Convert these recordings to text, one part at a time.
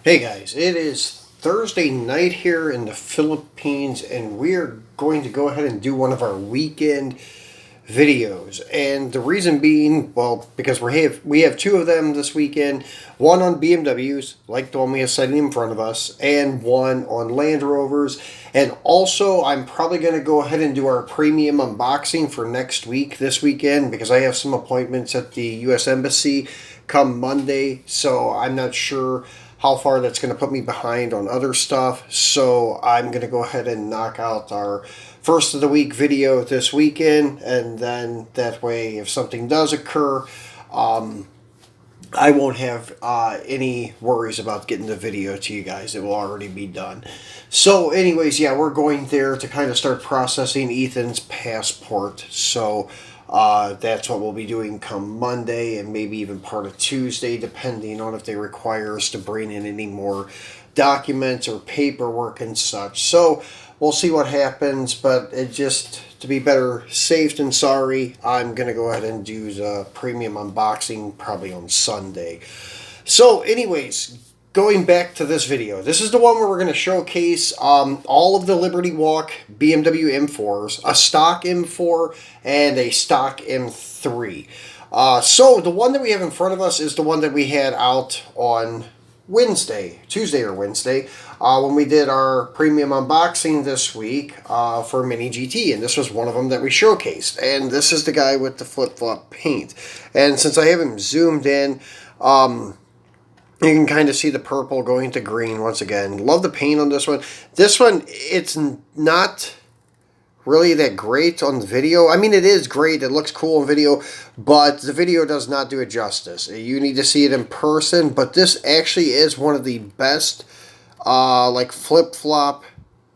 Hey guys, it is Thursday night here in the Philippines, and we're going to go ahead and do one of our weekend videos. And the reason being, well, because we have two of them this weekend. One on BMWs, like the one we have sitting in front of us, and one on Land Rovers. And also, I'm probably going to go ahead and do our premium unboxing for next week, this weekend, because I have some appointments at the U.S. Embassy come Monday. So I'm not sure how far that's going to put me behind on other stuff. So I'm going to go ahead and knock out our first of the week video this weekend, and then that way, if something does occur, I won't have any worries about getting the video to you guys. It will already be done. So, anyways, yeah, we're going there to kind of start processing Ethan's passport. So, that's what we'll be doing come Monday and maybe even part of Tuesday, depending on if they require us to bring in any more documents or paperwork and such. So, we'll see what happens, but it just to be better safe than sorry, I'm going to go ahead and do the premium unboxing probably on Sunday. So, anyways, going back to this video, this is the one where we're going to showcase all of the Liberty Walk BMW M4s, a stock M4 and a stock M3. So, the one that we have in front of us is the one that we had out on Tuesday or Wednesday, when we did our premium unboxing this week for Mini GT, and this was one of them that we showcased. And this is the guy with the flip-flop paint. And since I have him zoomed in, you can kind of see the purple going to green once again. Love the paint on this one. This one, it's not really that great on the video. I mean, it is great. It looks cool on video, but the video does not do it justice. You need to see it in person, but this actually is one of the best like flip-flop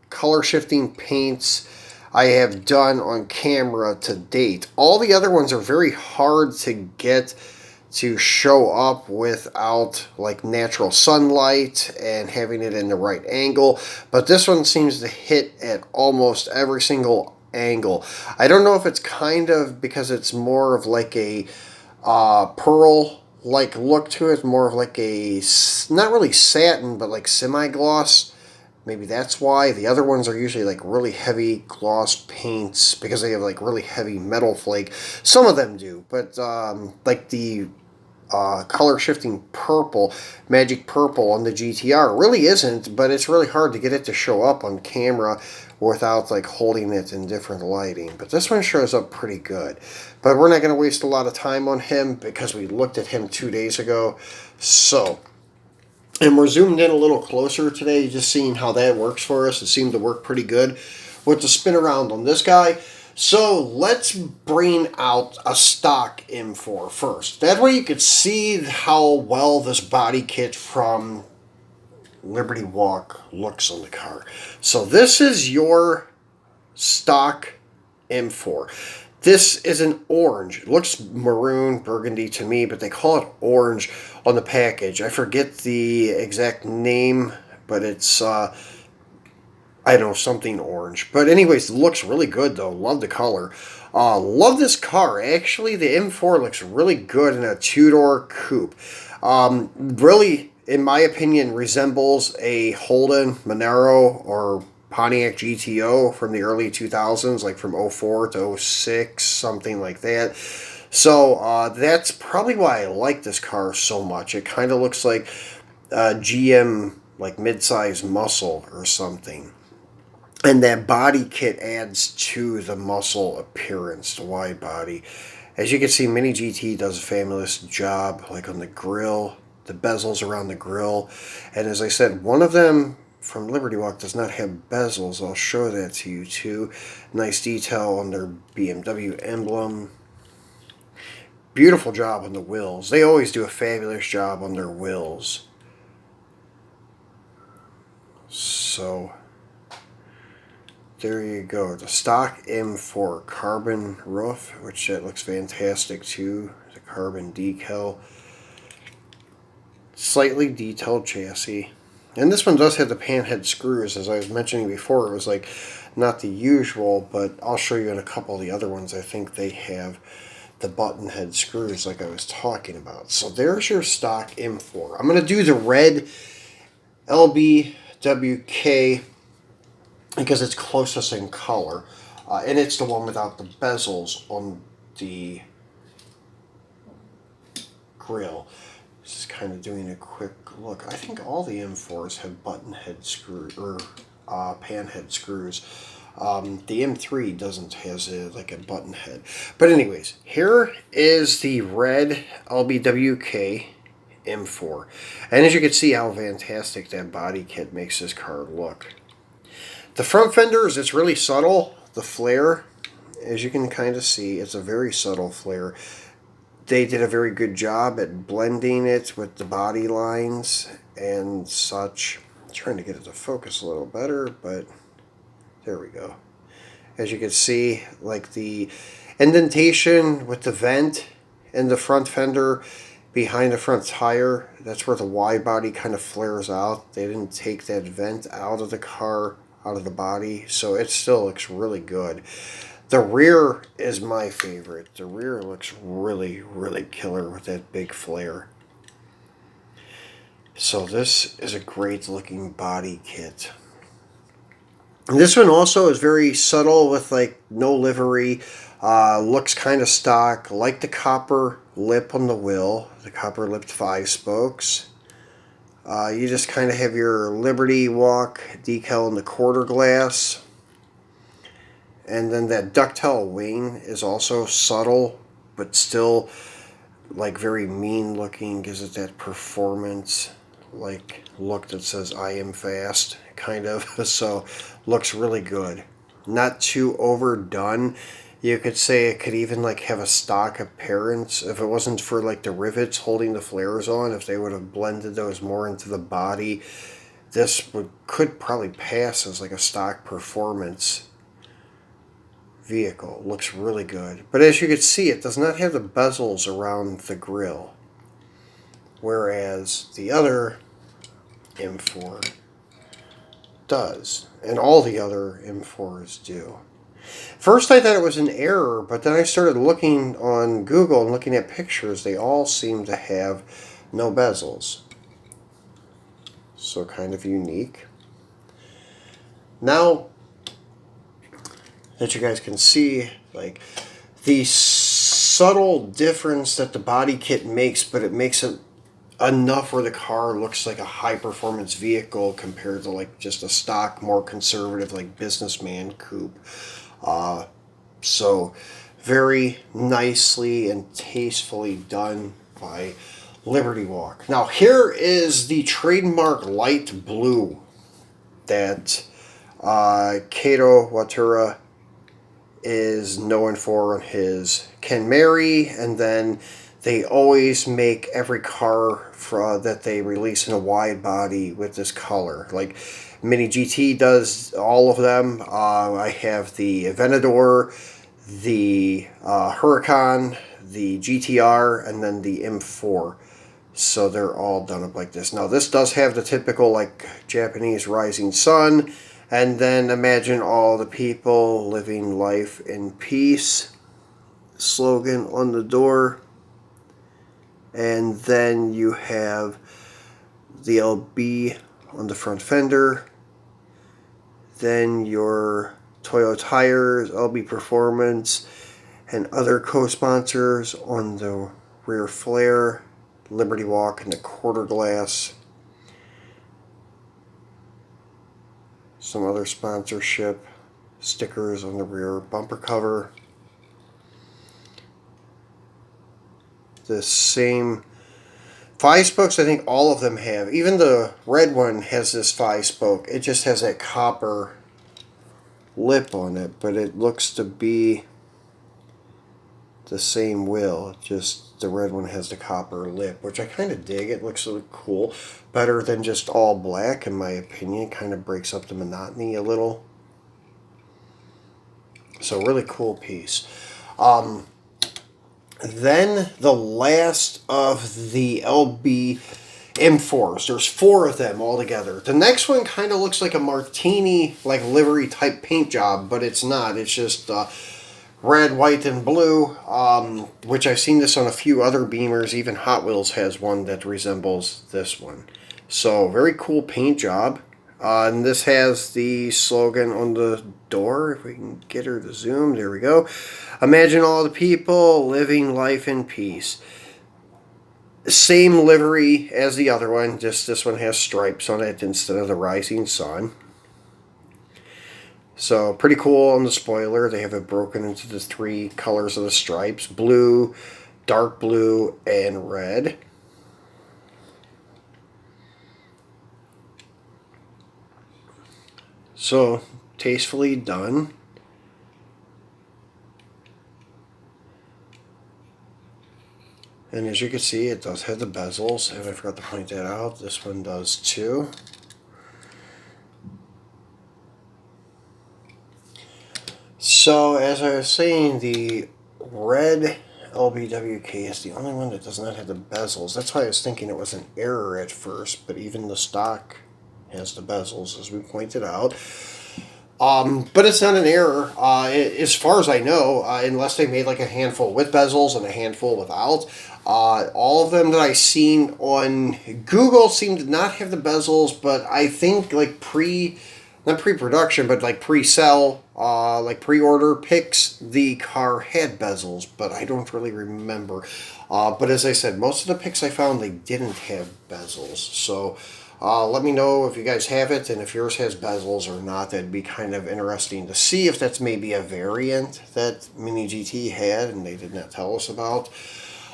color shifting paints I have done on camera to date. All the other ones are very hard to get to show up without like natural sunlight and having it in the right angle, but this one seems to hit at almost every single angle. I don't know if it's kind of because it's more of like a pearl like look to it, more of like a not really satin but like semi-gloss. Maybe that's why. The other ones are usually like really heavy gloss paints because they have like really heavy metal flake. Some of them do, but like the color shifting purple, magic purple on the GTR really isn't, but it's really hard to get it to show up on camera without like holding it in different lighting. But this one shows up pretty good. But we're not going to waste a lot of time on him because we looked at him 2 days ago. So, and we're zoomed in a little closer today, just seeing how that works for us. It seemed to work pretty good with the spin around on this guy. So let's bring out a stock M4 first. That way you could see how well this body kit from Liberty Walk looks on the car. So this is your stock M4. This is an orange. It looks maroon, burgundy to me, but they call it orange on the package. I forget the exact name, but it's I don't know, something orange. But anyways, it looks really good though. Love the color. Love this car. Actually, the M4 looks really good in a two-door coupe. Really, in my opinion, resembles a Holden Monero or Pontiac GTO from the early 2000s, like from 04 to 06, something like that. So that's probably why I like this car so much. It kind of looks like GM, like mid-size muscle or something. And that body kit adds to the muscle appearance, the wide body. As you can see, Mini GT does a fabulous job, like on the grill, the bezels around the grill. And as I said, one of them from Liberty Walk does not have bezels. I'll show that to you too. Nice detail on their BMW emblem. Beautiful job on the wheels. They always do a fabulous job on their wheels. So there you go. The stock M4 carbon roof, which that looks fantastic too. The carbon decal. Slightly detailed chassis. And this one does have the panhead screws, as I was mentioning before. It was like not the usual, but I'll show you in a couple of the other ones. I think they have the button head screws like I was talking about. So there's your stock M4. I'm going to do the red LBWK because it's closest in color. And it's the one without the bezels on the grill. Just kind of doing a quick look. I think all the M4s have button head screw or pan head screws. The M3 doesn't, has like a button head. But anyways, here is the red LBWK M4. And as you can see how fantastic that body kit makes this car look. The front fenders, it's really subtle. The flare, as you can kind of see, it's a very subtle flare. They did a very good job at blending it with the body lines and such. I'm trying to get it to focus a little better, but there we go. As you can see, like the indentation with the vent in the front fender behind the front tire, that's where the wide body kind of flares out. They didn't take that vent out of the car, out of the body, so it still looks really good. The rear is my favorite. The rear looks really, really killer with that big flare. So this is a great looking body kit. And this one also is very subtle with like no livery. Looks kind of stock, like the copper lip on the wheel, the copper lipped 5-spokes. You just kind of have your Liberty Walk decal in the quarter glass. And then that ductile wing is also subtle, but still like very mean looking. Gives it that performance like look that says I am fast kind of. So looks really good. Not too overdone. You could say it could even like have a stock appearance if it wasn't for like the rivets holding the flares on. If they would have blended those more into the body, this could probably pass as like a stock performance vehicle. Looks really good. But as you can see, it does not have the bezels around the grille, whereas the other M4 does, and all the other M4s do. First I thought it was an error, but then I started looking on Google and looking at pictures. They all seem to have no bezels. So kind of unique. Now that you guys can see, like, the subtle difference that the body kit makes, but it makes it enough where the car looks like a high performance vehicle compared to like just a stock, more conservative like businessman coupe. So very nicely and tastefully done by Liberty Walk. Now here is the trademark light blue that Kato Watura is known for his Canmary, and then they always make every car that they release in a wide body with this color. Like Mini GT does all of them. I have the Aventador, the Huracan, the GTR, and then the M4. So they're all done up like this. Now this does have the typical like Japanese rising sun. And then imagine all the people living life in peace slogan on the door. And then you have the LB on the front fender. Then your Toyo Tires, LB Performance, and other co-sponsors on the rear flare, Liberty Walk, and the quarter glass. Some other sponsorship stickers on the rear bumper cover. The same 5-spokes, I think all of them have. Even the red one has this 5-spoke. It just has that copper lip on it, but it looks to be the same wheel. Just the red one has the copper lip, which I kind of dig. It looks really cool. Better than just all black, in my opinion. It kind of breaks up the monotony a little. So really cool piece. Then the last of the LB M4s. There's 4 of them all together. The next one kind of looks like a Martini, like livery type paint job, but it's not. It's just red, white, and blue, which I've seen this on a few other Beamers. Even Hot Wheels has one that resembles this one. So very cool paint job. And this has the slogan on the door. If we can get her to zoom, there we go. Imagine all the people living life in peace. Same livery as the other one, just this one has stripes on it instead of the rising sun. So pretty cool on the spoiler. They have it broken into the 3 colors of the stripes: blue, dark blue, and red. So tastefully done. And as you can see, it does have the bezels, and I forgot to point that out. This one does too. So as I was saying, the red LBWK is the only one that does not have the bezels. That's why I was thinking it was an error at first, but even the stock has the bezels, as we pointed out. But it's not an error, as far as I know, unless they made like a handful with bezels and a handful without. All of them that I've seen on Google seem to not have the bezels, but I think like not pre-production, but like pre-sell, like pre-order pics, the car had bezels, but I don't really remember. But as I said, most of the pics I found, they didn't have bezels. So let me know if you guys have it, and if yours has bezels or not. That'd be kind of interesting to see if that's maybe a variant that Mini GT had and they did not tell us about.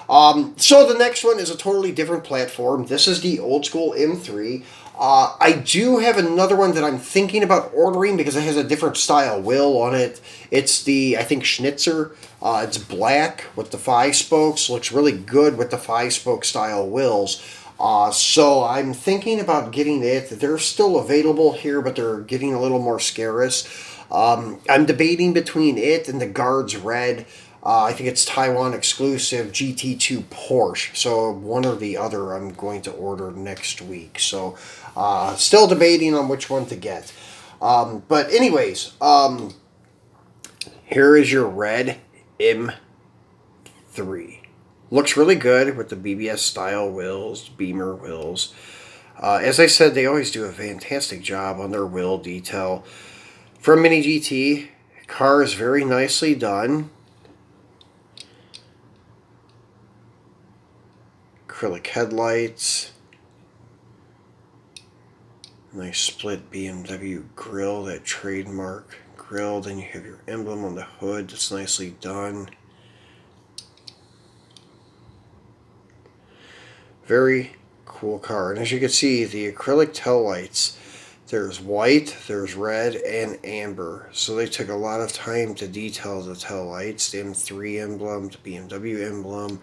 So the next one is a totally different platform. This is the old school M3. I do have another one that I'm thinking about ordering because it has a different style wheel on it. It's the, I think, Schnitzer. It's black with the 5 spokes. Looks really good with the 5-spoke style wheels. So I'm thinking about getting it. They're still available here, but they're getting a little more scarce. I'm debating between it and the Guards Red. I think it's Taiwan exclusive GT2 Porsche. So one or the other I'm going to order next week. So still debating on which one to get. But anyways, here is your red M3. Looks really good with the BBS style wheels, Beamer wheels. As I said, they always do a fantastic job on their wheel detail. From Mini GT, car is very nicely done. Acrylic headlights. Nice split BMW grille, that trademark grille. Then you have your emblem on the hood that's nicely done. Very cool car. And as you can see, the acrylic tail lights, there's white, there's red, and amber. So they took a lot of time to detail the tail lights. The M3 emblem, the BMW emblem,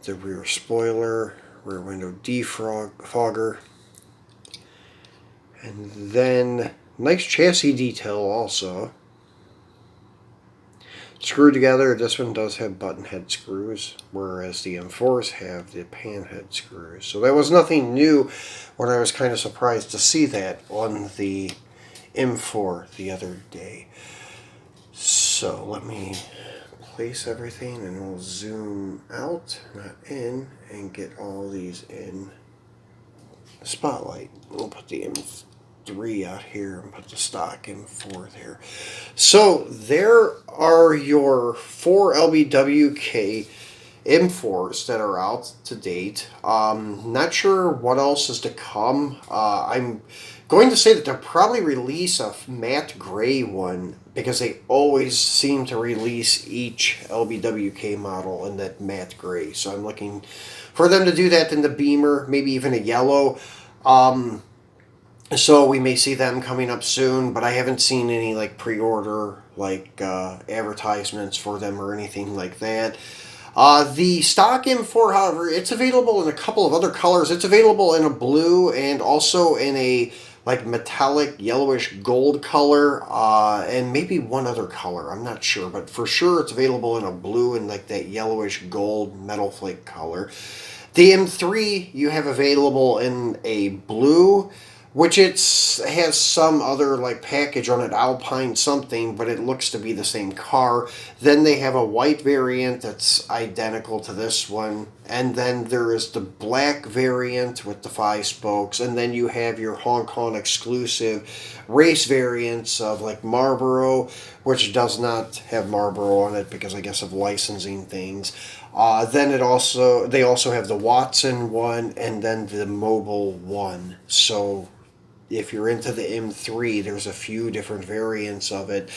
the rear spoiler, rear window defogger, and then nice chassis detail also. Screwed together, this one does have button head screws, whereas the M4s have the pan head screws. So that was nothing new, when I was kind of surprised to see that on the M4 the other day. So let me place everything and we'll zoom out, not in, and get all these in the spotlight. We'll put the M3 out here and put the stock M4 there. So there are your 4 LBWK M4s that are out to date. Not sure what else is to come. I'm going to say that they'll probably release a matte gray one, because they always seem to release each LBWK model in that matte gray. So I'm looking for them to do that in the Beamer, maybe even a yellow. So we may see them coming up soon, but I haven't seen any like pre-order like advertisements for them or anything like that. The stock M4, however, it's available in a couple of other colors. It's available in a blue and also in a like metallic yellowish gold color, and maybe one other color. I'm not sure, but for sure it's available in a blue and like that yellowish gold metal flake color. The M3 you have available in a blue, which has some other like package on it, Alpine something, but it looks to be the same car. Then they have a white variant that's identical to this one, And then there is the black variant with the 5 spokes, and then you have your Hong Kong exclusive race variants of like Marlboro, which does not have Marlboro on it because I guess of licensing things. Then they also have the Watson one and then the Mobile one. So if you're into the M3, there's a few different variants of it,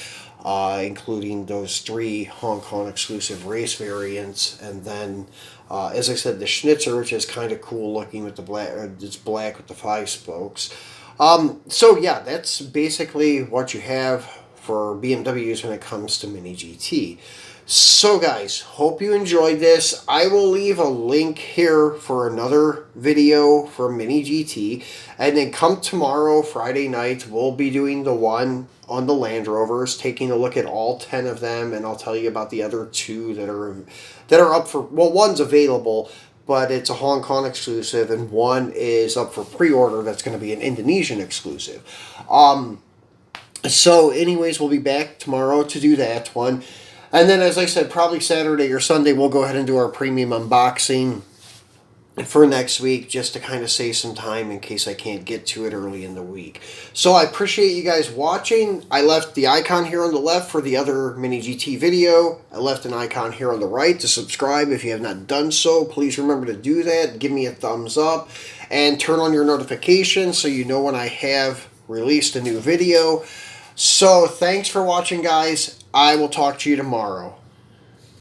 including those 3 Hong Kong exclusive race variants, and then, as I said, the Schnitzer, which is kind of cool looking with the black. It's black with the 5 spokes. So yeah, that's basically what you have for BMWs when it comes to Mini GT. So guys, hope you enjoyed this. I will leave a link here for another video for Mini GT. And then come tomorrow, Friday night, we'll be doing the one on the Land Rovers, taking a look at all 10 of them, and I'll tell you about the other 2 that are up for, well, one's available, but it's a Hong Kong exclusive, and one is up for pre-order that's going to be an Indonesian exclusive. So anyways, we'll be back tomorrow to do that one. And then, as I said, probably Saturday or Sunday, we'll go ahead and do our premium unboxing for next week, just to kind of save some time in case I can't get to it early in the week. So I appreciate you guys watching. I left the icon here on the left for the other Mini GT video. I left an icon here on the right to subscribe. If you have not done so, please remember to do that. Give me a thumbs up and turn on your notifications so you know when I have released a new video. So thanks for watching, guys. I will talk to you tomorrow.